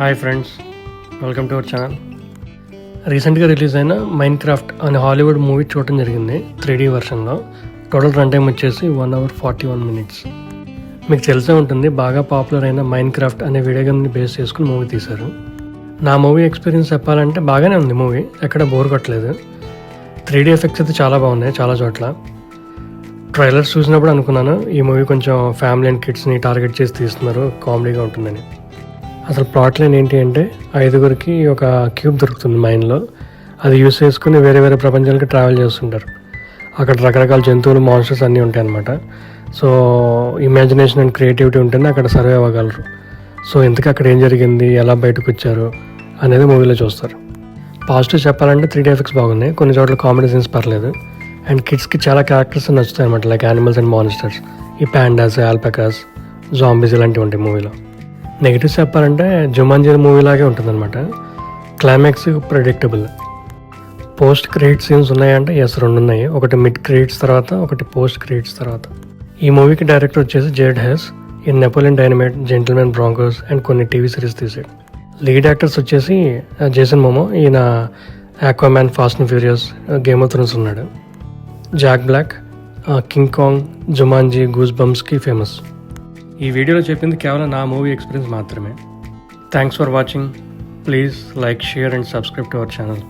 Hi friends, welcome to our channel. రీసెంట్గా release అయిన Minecraft అనే హాలీవుడ్ మూవీ చూడటం జరిగింది 3D వర్షన్లో. టోటల్ రన్ టైం వచ్చేసి 1 hour 41 minutes. మీకు తెలిసే ఉంటుంది, బాగా పాపులర్ అయిన మైన్క్రాఫ్ట్ అనే వీడియో గేమ్ని బేస్ చేసుకుని మూవీ తీశారు. నా మూవీ ఎక్స్పీరియన్స్ చెప్పాలంటే బాగానే ఉంది మూవీ, ఎక్కడ బోర్ కొట్టలేదు. 3D ఎఫెక్ట్స్ అయితే చాలా బాగున్నాయి చాలా చోట్ల. ట్రైలర్స్ చూసినప్పుడు అనుకున్నాను ఈ మూవీ కొంచెం ఫ్యామిలీ అండ్ కిడ్స్ని టార్గెట్ చేసి తీస్తున్నారు, కామెడీగా ఉంటుందని. అసలు ప్లాట్ లైన్ ఏంటి అంటే, 5గురికి ఒక క్యూబ్ దొరుకుతుంది మైన్లో. అది యూస్ చేసుకుని వేరే వేరే ప్రపంచాలకి ట్రావెల్ చేస్తుంటారు. అక్కడ రకరకాల జంతువులు, మాన్స్టర్స్ అన్నీ ఉంటాయి అన్నమాట. సో ఇమాజినేషన్ అండ్ క్రియేటివిటీ ఉంటేనే అక్కడ సర్వే అవ్వగలరు. సో ఇంతకీ అక్కడ ఏం జరిగింది, ఎలా బయటకు వచ్చారు అనేది మూవీలో చూస్తారు. పాజిటివ్ చెప్పాలంటే 3D ఎఫెక్ట్స్ బాగున్నాయి, కొన్ని చోట్ల కామెడీ సీన్స్ పర్లేదు. అండ్ కిడ్స్కి చాలా క్యారెక్టర్స్ నచ్చుతాయి అనమాట, లైక్ యానిమల్స్ అండ్ మాన్స్టర్స్. ఈ ప్యాండాస్, ఆల్పకాస్, జాంబీస్ ఇలాంటివి ఉంటాయి మూవీలో. నెగిటివ్స్ చెప్పాలంటే జుమాంజీ మూవీ లాగే ఉంటుందన్నమాట. Climax predictable. Post credit scenes ఉన్నాయంటే ఎస్, 2 ఉన్నాయి. ఒకటి మిడ్ క్రెడిట్స్ తర్వాత, ఒకటి పోస్ట్ క్రెడిట్స్ తర్వాత. ఈ మూవీకి డైరెక్టర్ వచ్చేసి జేడ్ హెస్. ఈ Napoleon Dynamite, Gentlemen Broncos and కొన్ని టీవీ సిరీస్ తీసాడు. లీడ్ యాక్టర్స్ వచ్చేసి జేసన్ మోమో, ఈయన Aquaman, Fast and Furious, Game of Thrones ఉన్నాడు. Jack Black, King Kong, Jumanji, గూస్ బంప్స్కి ఫేమస్. ఈ వీడియోలో చెప్పింది కేవలం నా మూవీ ఎక్స్పీరియన్స్ మాత్రమే. Thanks for watching. Please like, share and subscribe to our channel.